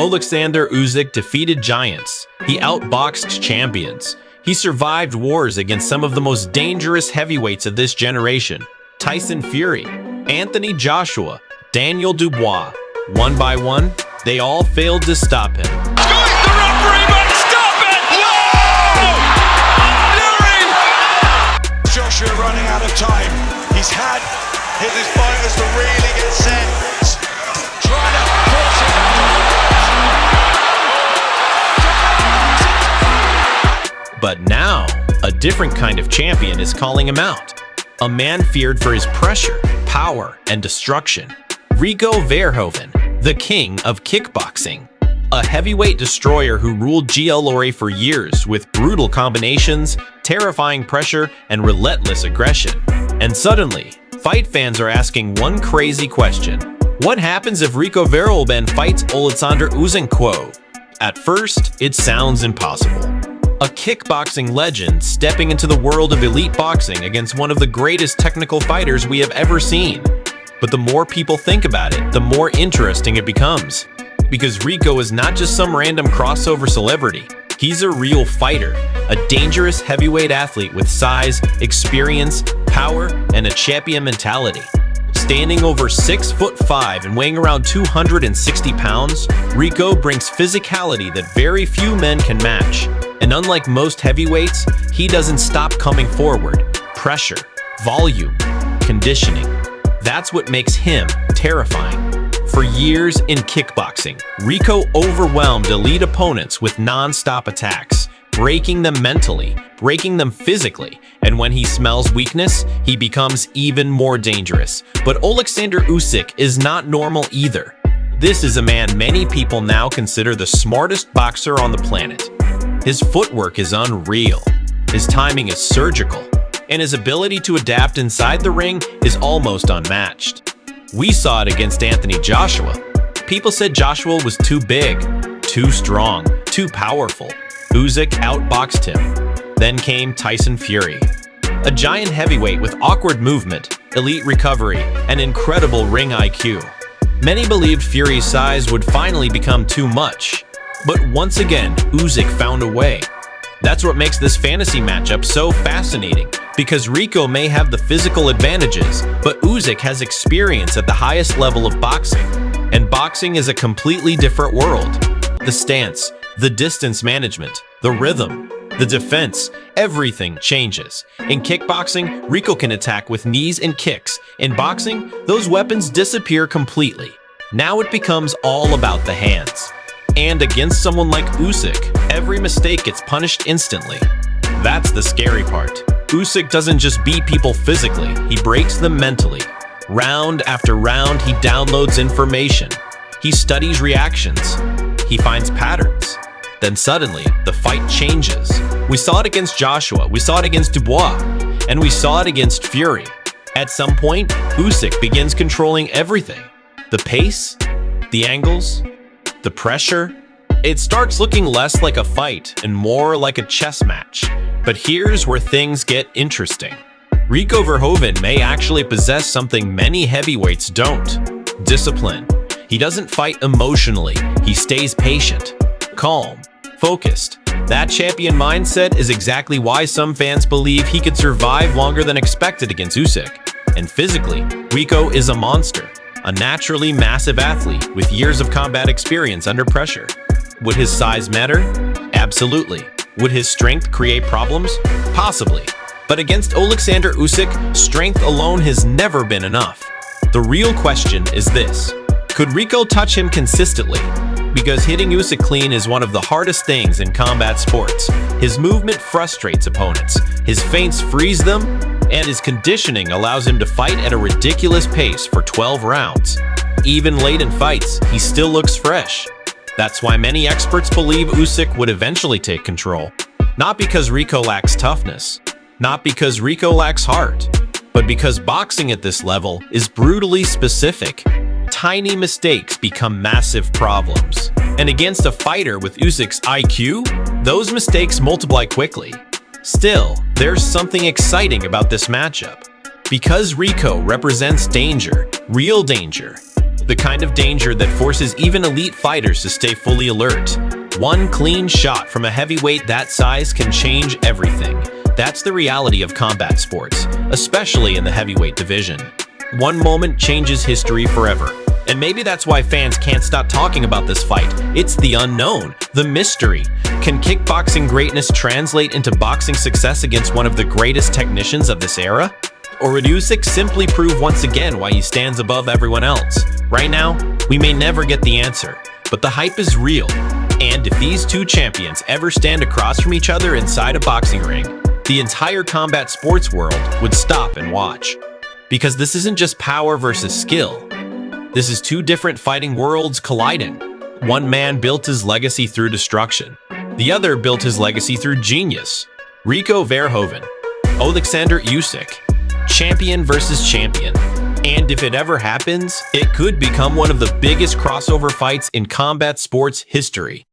Oleksandr Usyk defeated giants. He outboxed champions. He survived wars against some of the most dangerous heavyweights of this generation. Tyson Fury, Anthony Joshua, Daniel Dubois. One by one, they all failed to stop him. The referee might stop it! Whoa! Fury! Joshua running out of time. He's had his fighters to really get set. Trying to force it out. But now, a different kind of champion is calling him out. A man feared for his pressure, power, and destruction. Rico Verhoeven, the king of kickboxing. A heavyweight destroyer who ruled GLORA for years with brutal combinations, terrifying pressure, and relentless aggression. And suddenly, fight fans are asking one crazy question. What happens if Rico Verhoeven fights Oleksandr Usyk? At first, it sounds impossible. A kickboxing legend stepping into the world of elite boxing against one of the greatest technical fighters we have ever seen. But the more people think about it, the more interesting it becomes. Because Rico is not just some random crossover celebrity. He's a real fighter, a dangerous heavyweight athlete with size, experience, power, and a champion mentality. Standing over 6'5" and weighing around 260 pounds, Rico brings physicality that very few men can match. And unlike most heavyweights, he doesn't stop coming forward. Pressure, volume, conditioning. That's what makes him terrifying. For years in kickboxing, Rico overwhelmed elite opponents with non-stop attacks, breaking them mentally, breaking them physically, and when he smells weakness, he becomes even more dangerous. But Oleksandr Usyk is not normal either. This is a man many people now consider the smartest boxer on the planet. His footwork is unreal, his timing is surgical, and his ability to adapt inside the ring is almost unmatched. We saw it against Anthony Joshua. People said Joshua was too big, too strong, too powerful. Usyk outboxed him. Then came Tyson Fury, a giant heavyweight with awkward movement, elite recovery, and incredible ring IQ. Many believed Fury's size would finally become too much. But once again, Usyk found a way. That's what makes this fantasy matchup so fascinating, because Rico may have the physical advantages, but Usyk has experience at the highest level of boxing. And boxing is a completely different world. The stance, the distance management, the rhythm, the defense, everything changes. In kickboxing, Rico can attack with knees and kicks. In boxing, those weapons disappear completely. Now it becomes all about the hands. And against someone like Usyk, every mistake gets punished instantly. That's the scary part. Usyk doesn't just beat people physically, he breaks them mentally. Round after round, he downloads information. He studies reactions. He finds patterns. Then suddenly, the fight changes. We saw it against Joshua, we saw it against Dubois, and we saw it against Fury. At some point, Usyk begins controlling everything. The pace, the angles, the pressure. It starts looking less like a fight and more like a chess match. But here's where things get interesting. Rico Verhoeven may actually possess something many heavyweights don't: discipline. He doesn't fight emotionally, he stays patient, calm, focused. That champion mindset is exactly why some fans believe he could survive longer than expected against Usyk. And physically, Rico is a monster. A naturally massive athlete with years of combat experience under pressure. Would his size matter? Absolutely. Would his strength create problems? Possibly. But against Oleksandr Usyk, strength alone has never been enough. The real question is this: could Rico touch him consistently? Because hitting Usyk clean is one of the hardest things in combat sports. His movement frustrates opponents, his feints freeze them, and his conditioning allows him to fight at a ridiculous pace for 12 rounds. Even late in fights, he still looks fresh. That's why many experts believe Usyk would eventually take control. Not because Rico lacks toughness, not because Rico lacks heart, but because boxing at this level is brutally specific. Tiny mistakes become massive problems. And against a fighter with Usyk's IQ, those mistakes multiply quickly. Still, there's something exciting about this matchup. Because Rico represents danger, real danger, The kind of danger that forces even elite fighters to stay fully alert. One clean shot from a heavyweight that size can change everything. That's the reality of combat sports, especially in the heavyweight division. One moment changes history forever. And maybe that's why fans can't stop talking about this fight. It's the unknown, the mystery. Can kickboxing greatness translate into boxing success against one of the greatest technicians of this era? Or would Usyk simply prove once again why he stands above everyone else? Right now, we may never get the answer, but the hype is real. And if these two champions ever stand across from each other inside a boxing ring, the entire combat sports world would stop and watch. Because this isn't just power versus skill. This is two different fighting worlds colliding. One man built his legacy through destruction. The other built his legacy through genius. Rico Verhoeven, Oleksandr Usyk, champion versus champion. And if it ever happens, it could become one of the biggest crossover fights in combat sports history.